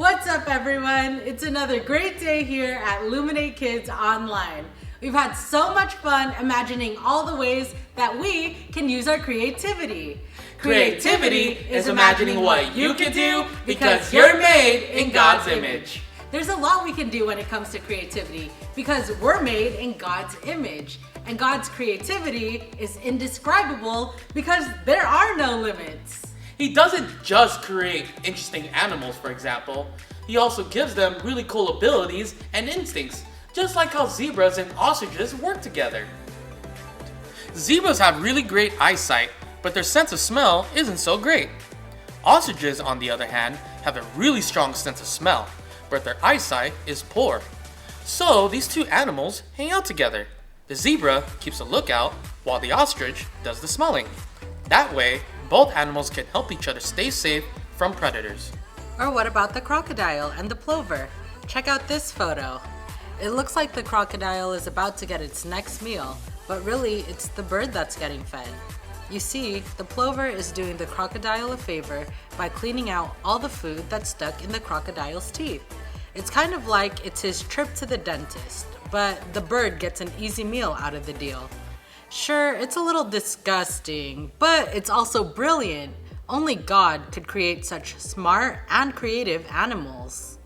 What's up, everyone? It's another great day here at Luminate Kids Online. We've had so much fun imagining all the ways that we can use our creativity. Creativity is imagining what you can do because you're made in God's image. There's a lot we can do when it comes to creativity because we're made in God's image. And God's creativity is indescribable because there are no limits. He doesn't just create interesting animals, for example. He also gives them really cool abilities and instincts, just like how zebras and ostriches work together. Zebras have really great eyesight, but their sense of smell isn't so great. Ostriches, on the other hand, have a really strong sense of smell, but their eyesight is poor. So these two animals hang out together. The zebra keeps a lookout while the ostrich does the smelling. That way, both animals can help each other stay safe from predators. Or what about the crocodile and the plover? Check out this photo. It looks like the crocodile is about to get its next meal, but really it's the bird that's getting fed. You see, the plover is doing the crocodile a favor by cleaning out all the food that's stuck in the crocodile's teeth. It's kind of like it's his trip to the dentist, but the bird gets an easy meal out of the deal. Sure, it's a little disgusting, but it's also brilliant. Only God could create such smart and creative animals.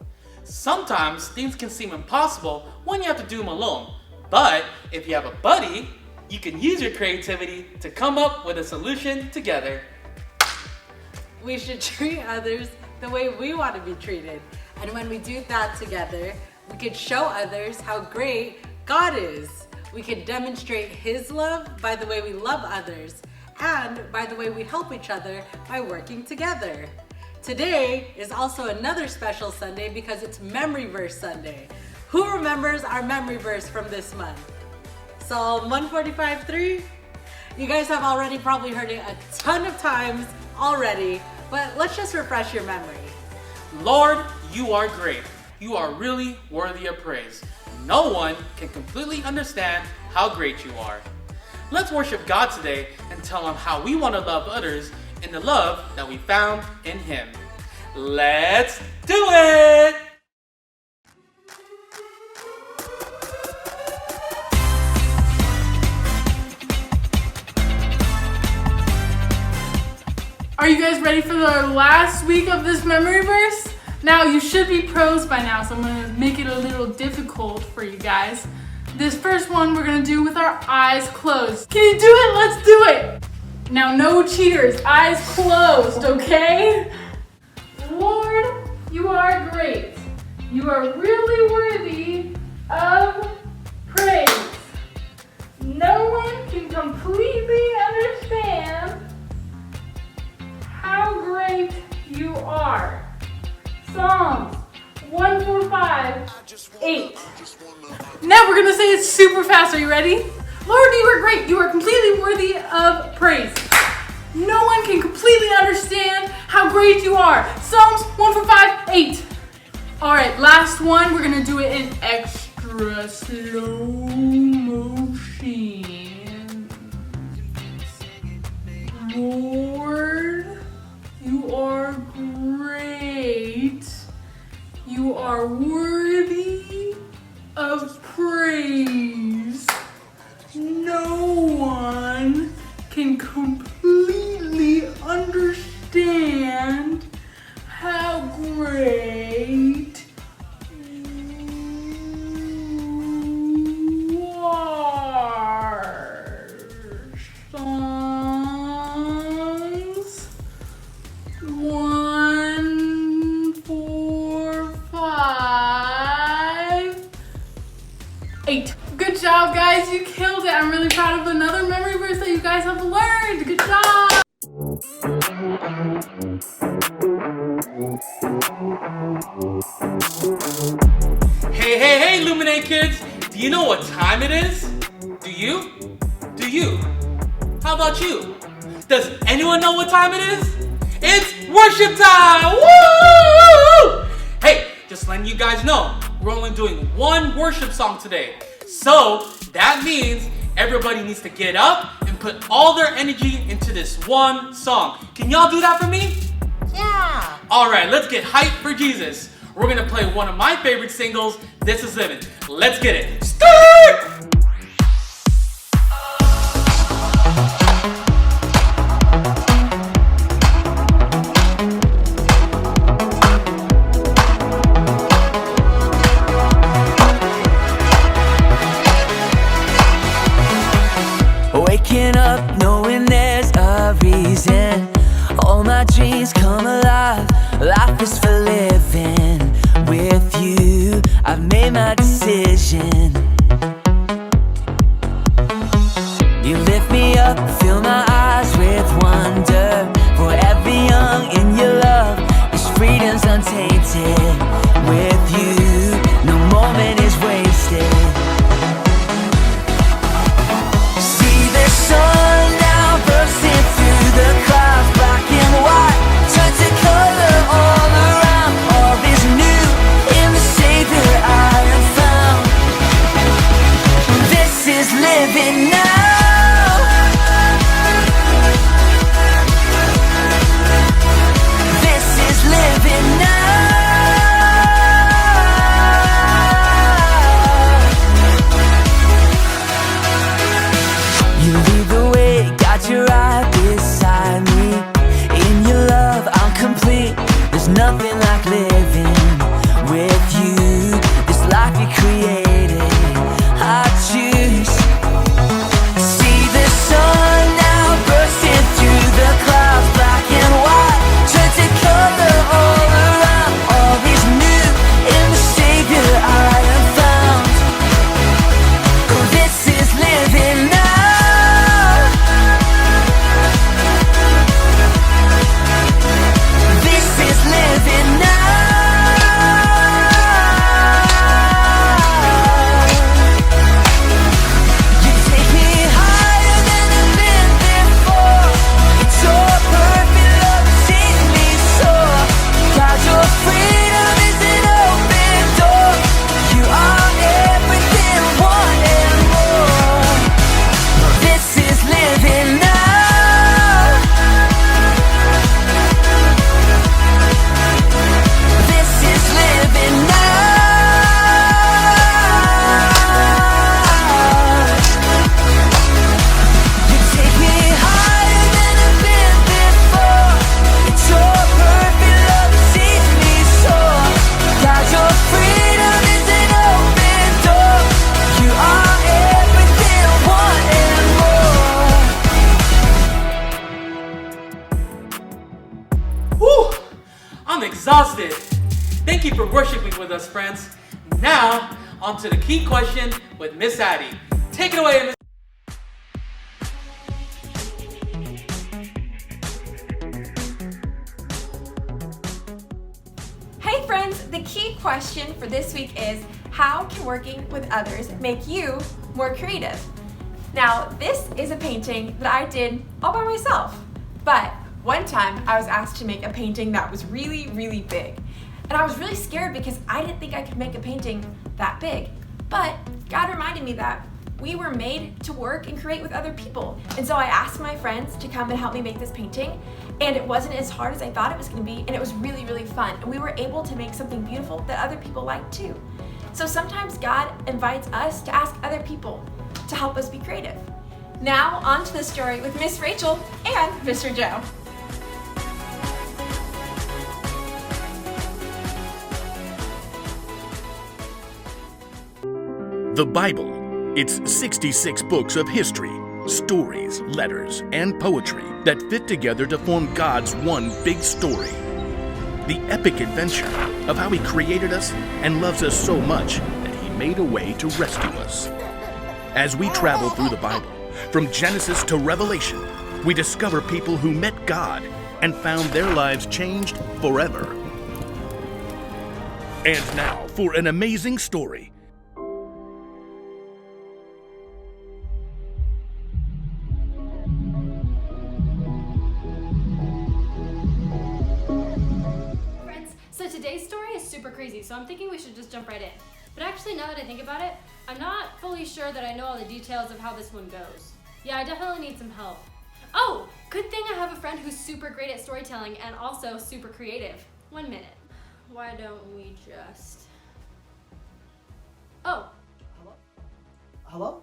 Sometimes things can seem impossible when you have to do them alone, but if you have a buddy, you can use your creativity to come up with a solution together. We should treat others the way we want to be treated. And when we do that together, we could show others how great God is. We can demonstrate His love by the way we love others and by the way we help each other by working together. Today is also another special Sunday because it's Memory Verse Sunday. Who remembers our memory verse from this month? Psalm 145:3? You guys have already probably heard it a ton of times already, but let's just refresh your memory. Lord, you are great. You are really worthy of praise. No one can completely understand how great you are. Let's worship God today and tell Him how we want to love others in the love that we found in Him. Let's do it! Are you guys ready for the last week of this memory verse? Now, you should be pros by now, so I'm going to make it a little difficult for you guys. This first one we're going to do with our eyes closed. Can you do it? Let's do it! Now, no cheaters. Eyes closed, okay? Lord, you are great. You are really worthy of praise. No one can completely understand how great you are. Psalms 145:8. Now we're gonna say it super fast. Are you ready? Lord, you are great. You are completely worthy of praise. No one can completely understand how great you are. Psalms 145:8. All right, last one. We're gonna do it in extra slow motion. Lord, you are great. You are worthy of praise. No one can completely understand how great you are. Songs 145:8. Good job, guys. You killed it. I'm really proud of another memory verse that you guys have learned. Good job. Hey, Luminate kids! Do you know what time it is? Do you? Do you? How about you? Does anyone know what time it is? It's worship time! Woo! Hey, just letting you guys know, we're only doing one worship song today. So that means everybody needs to get up and put all their energy into this one song. Can y'all do that for me? Yeah. Alright, let's get hyped for Jesus. We're gonna play one of my favorite singles, This Is Living. Let's get it. Start! Waking up knowing there's a reason. All my dreams come alive. Life is for living. With you, I've made my decision. You lift me up, fill my eyes with wonder. Forever young in your love, this freedom's untainted. With you, no moment is wasted. Sun now bursting through the clouds, black and white, turn to color all around. All is new in the Savior I have found. This is living now. This is living now. You lead the way, got your eye beside me. In your love, I'm complete. There's nothing like living with you. This life you created, I choose. See the sun now bursting through the clouds, black and white, turn to color all around. All is new in the Savior I have found. Oh, this is living now. I'm exhausted. Thank you for worshiping with us, friends. Now, on to the key question with Miss Addie. Take it away, Miss. Hey friends, the key question for this week is, how can working with others make you more creative? Now, this is a painting that I did all by myself, but one time I was asked to make a painting that was really, really big. And I was really scared because I didn't think I could make a painting that big. But God reminded me that we were made to work and create with other people. And so I asked my friends to come and help me make this painting. And it wasn't as hard as I thought it was gonna be, and it was really, really fun. And we were able to make something beautiful that other people liked too. So sometimes God invites us to ask other people to help us be creative. Now on to the story with Miss Rachel and Mr. Joe. The Bible. It's 66 books of history, stories, letters, and poetry that fit together to form God's one big story. The epic adventure of how He created us and loves us so much that He made a way to rescue us. As we travel through the Bible, from Genesis to Revelation, we discover people who met God and found their lives changed forever. And now for an amazing story. So today's story is super crazy, so I'm thinking we should just jump right in. But actually, now that I think about it, I'm not fully sure that I know all the details of how this one goes. Yeah, I definitely need some help. Oh, good thing I have a friend who's super great at storytelling and also super creative. 1 minute. Why don't we just... Oh, Hello?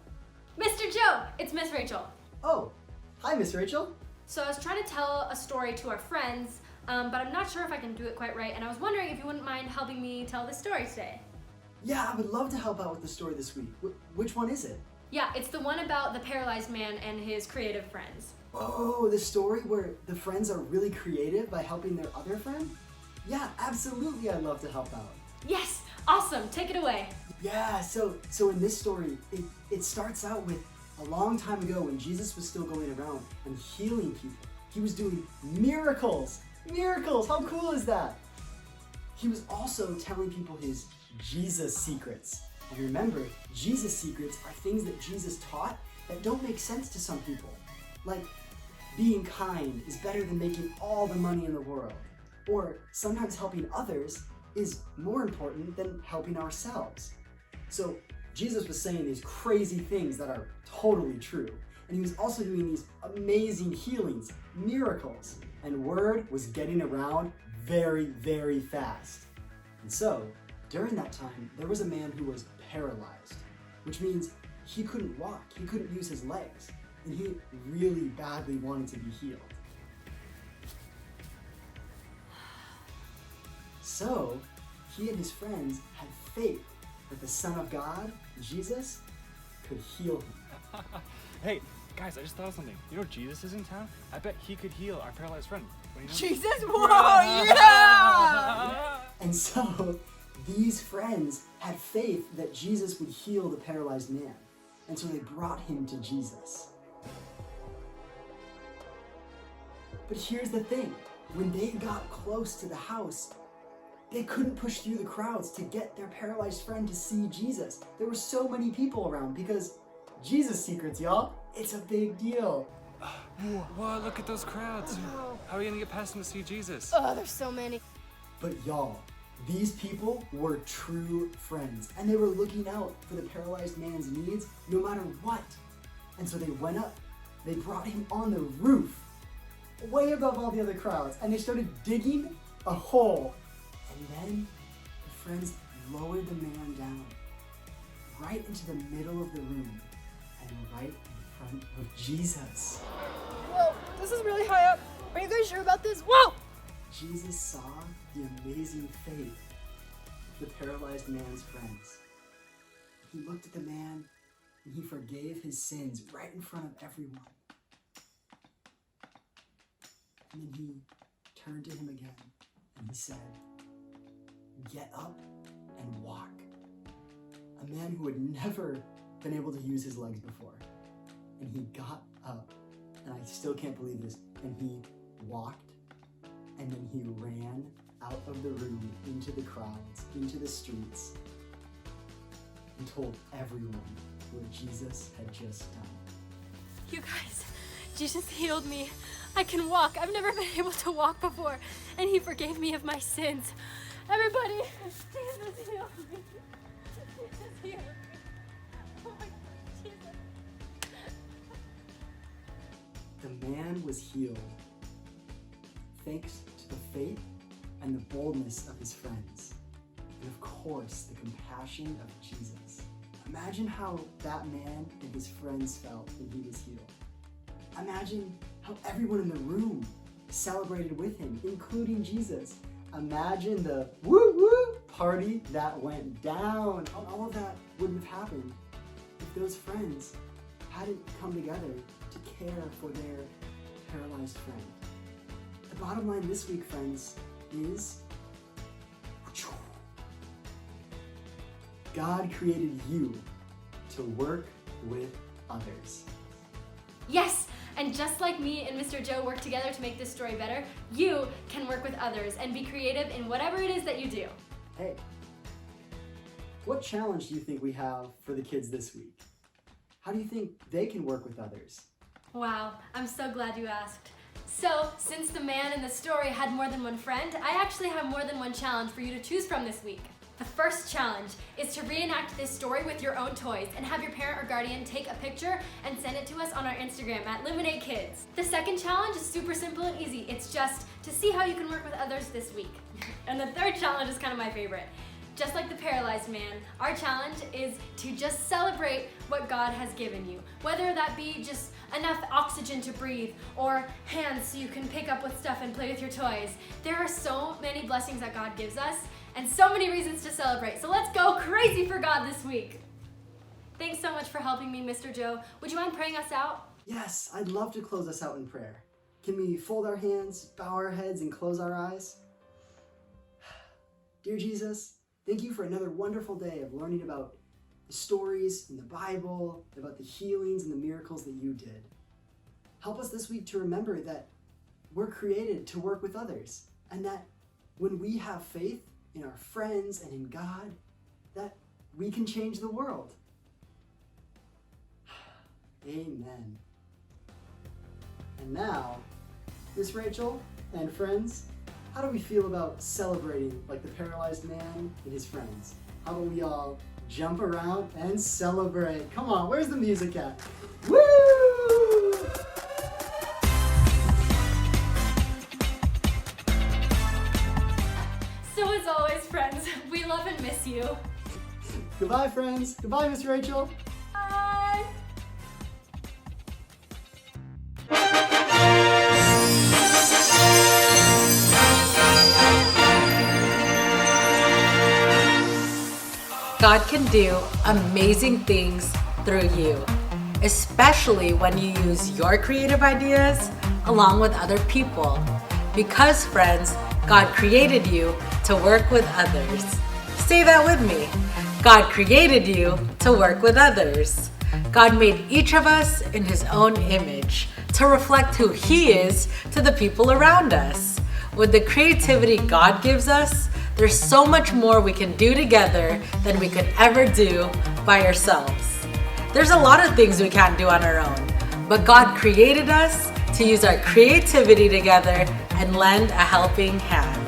Mr. Joe, it's Miss Rachel. Oh, hi, Miss Rachel. So I was trying to tell a story to our friends, but I'm not sure if I can do it quite right, and I was wondering if you wouldn't mind helping me tell this story today. Yeah, I would love to help out with the story this week. Which one is it? Yeah, it's the one about the paralyzed man and his creative friends. Oh, the story where the friends are really creative by helping their other friend? Yeah, absolutely, I'd love to help out. Yes, awesome, take it away. Yeah, so in this story, it starts out with a long time ago when Jesus was still going around and healing people. He was doing miracles! Miracles! How cool is that? He was also telling people his Jesus secrets. And remember, Jesus secrets are things that Jesus taught that don't make sense to some people. Like, being kind is better than making all the money in the world. Or sometimes helping others is more important than helping ourselves. So Jesus was saying these crazy things that are totally true. And he was also doing these amazing healings, miracles. And word was getting around very, very fast. And so, during that time, there was a man who was paralyzed, which means he couldn't walk, he couldn't use his legs, and he really badly wanted to be healed. So, he and his friends had faith that the Son of God, Jesus, could heal him. Hey, guys, I just thought of something. You know Jesus is in town? I bet he could heal our paralyzed friend. What do you know? Jesus, whoa, yeah! And so, these friends had faith that Jesus would heal the paralyzed man. And so they brought him to Jesus. But here's the thing. When they got close to the house, they couldn't push through the crowds to get their paralyzed friend to see Jesus. There were so many people around because Jesus secrets, y'all. It's a big deal. Whoa, look at those crowds. How are we gonna get past them to see Jesus? Oh, there's so many. But y'all, these people were true friends, and they were looking out for the paralyzed man's needs no matter what. And so they went up, they brought him on the roof, way above all the other crowds, and they started digging a hole. And then the friends lowered the man down, right into the middle of the room, and right in front of Jesus. Whoa, this is really high up. Are you guys sure about this? Whoa! Jesus saw the amazing faith of the paralyzed man's friends. He looked at the man and he forgave his sins right in front of everyone. And then he turned to him again and he said, "Get up and walk." A man who had never been able to use his legs before. And he got up, and I still can't believe this, and he walked. And then he ran out of the room into the crowds, into the streets, and told everyone what Jesus had just done. You guys, Jesus healed me. I can walk. I've never been able to walk before, and he forgave me of my sins. Everybody, Jesus healed me. Jesus healed me. Oh my God, Jesus. The man was healed thanks to the faith and the boldness of his friends, and of course, the compassion of Jesus. Imagine how that man and his friends felt when he was healed. Imagine how everyone in the room celebrated with him, including Jesus. Imagine the woo-woo party that went down. All of that wouldn't have happened if those friends hadn't come together to care for their paralyzed friend. The bottom line this week, friends, is God created you to work with others. Yes, and just like me and Mr. Joe work together to make this story better, you can work with others and be creative in whatever it is that you do. Hey, what challenge do you think we have for the kids this week? How do you think they can work with others? Wow, I'm so glad you asked. So, since the man in the story had more than one friend, I actually have more than one challenge for you to choose from this week. The first challenge is to reenact this story with your own toys and have your parent or guardian take a picture and send it to us on our Instagram at Luminate Kids. The second challenge is super simple and easy. It's just to see how you can work with others this week. And the third challenge is kind of my favorite. Just like the paralyzed man, our challenge is to just celebrate what God has given you. Whether that be just enough oxygen to breathe or hands so you can pick up with stuff and play with your toys. There are so many blessings that God gives us and so many reasons to celebrate. So let's go crazy for God this week. Thanks so much for helping me, Mr. Joe. Would you mind praying us out? Yes, I'd love to close us out in prayer. Can we fold our hands, bow our heads, and close our eyes? Dear Jesus, thank you for another wonderful day of learning about the stories in the Bible, about the healings and the miracles that you did. Help us this week to remember that we're created to work with others, and that when we have faith in our friends and in God, that we can change the world. Amen. And now, Miss Rachel and friends, how do we feel about celebrating like the paralyzed man and his friends? How about we all jump around and celebrate? Come on, where's the music at? Woo! So as always, friends, we love and miss you. Goodbye, friends. Goodbye, Miss Rachel. Bye! God can do amazing things through you, especially when you use your creative ideas along with other people. Because, friends, God created you to work with others. Say that with me. God created you to work with others. God made each of us in His own image to reflect who He is to the people around us. With the creativity God gives us, there's so much more we can do together than we could ever do by ourselves. There's a lot of things we can't do on our own, but God created us to use our creativity together and lend a helping hand.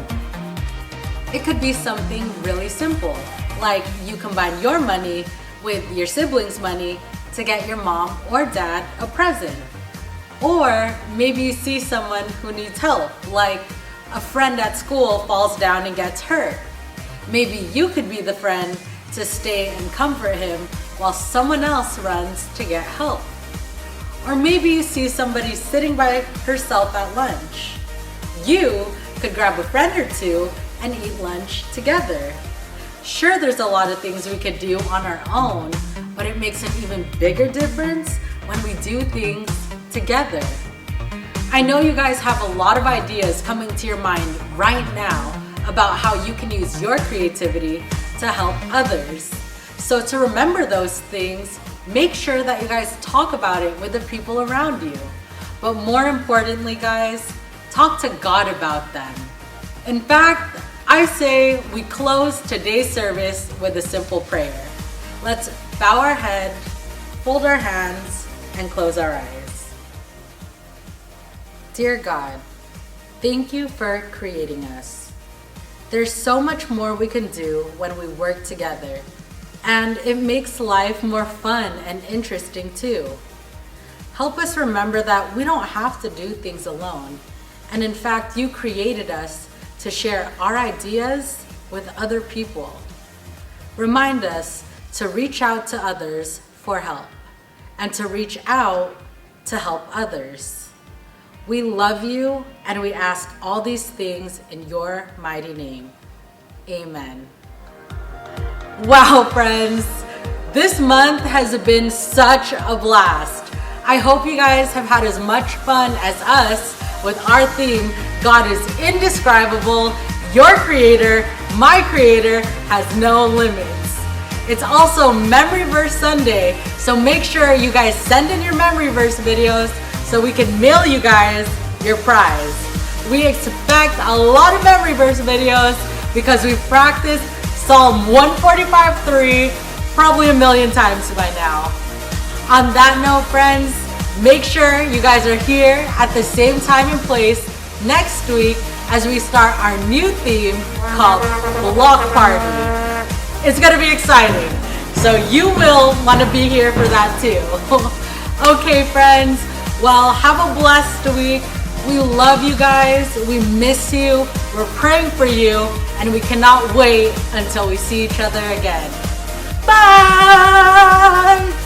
It could be something really simple, like you combine your money with your siblings' money to get your mom or dad a present. Or maybe you see someone who needs help, like a friend at school falls down and gets hurt. Maybe you could be the friend to stay and comfort him while someone else runs to get help. Or maybe you see somebody sitting by herself at lunch. You could grab a friend or two and eat lunch together. Sure, there's a lot of things we could do on our own, but it makes an even bigger difference when we do things together. I know you guys have a lot of ideas coming to your mind right now about how you can use your creativity to help others. So to remember those things, make sure that you guys talk about it with the people around you. But more importantly, guys, talk to God about them. In fact, I say we close today's service with a simple prayer. Let's bow our head, fold our hands, and close our eyes. Dear God, thank you for creating us. There's so much more we can do when we work together, and it makes life more fun and interesting too. Help us remember that we don't have to do things alone, and in fact, you created us to share our ideas with other people. Remind us to reach out to others for help, and to reach out to help others. We love you, and we ask all these things in your mighty name. Amen. Wow, friends, this month has been such a blast. I hope you guys have had as much fun as us with our theme, God is indescribable, your creator, my creator has no limits. It's also Memory Verse Sunday, so make sure you guys send in your Memory Verse videos so we can mail you guys your prize. We expect a lot of Memory Verse videos because we've practiced Psalm 145:3 probably a million times by now. On that note, friends, Make sure you guys are here at the same time and place next week as we start our new theme called Block Party. It's gonna be exciting, so you will want to be here for that too. Okay, friends, well, have a blessed week. We love you guys, we miss you, we're praying for you, and we cannot wait until we see each other again. Bye!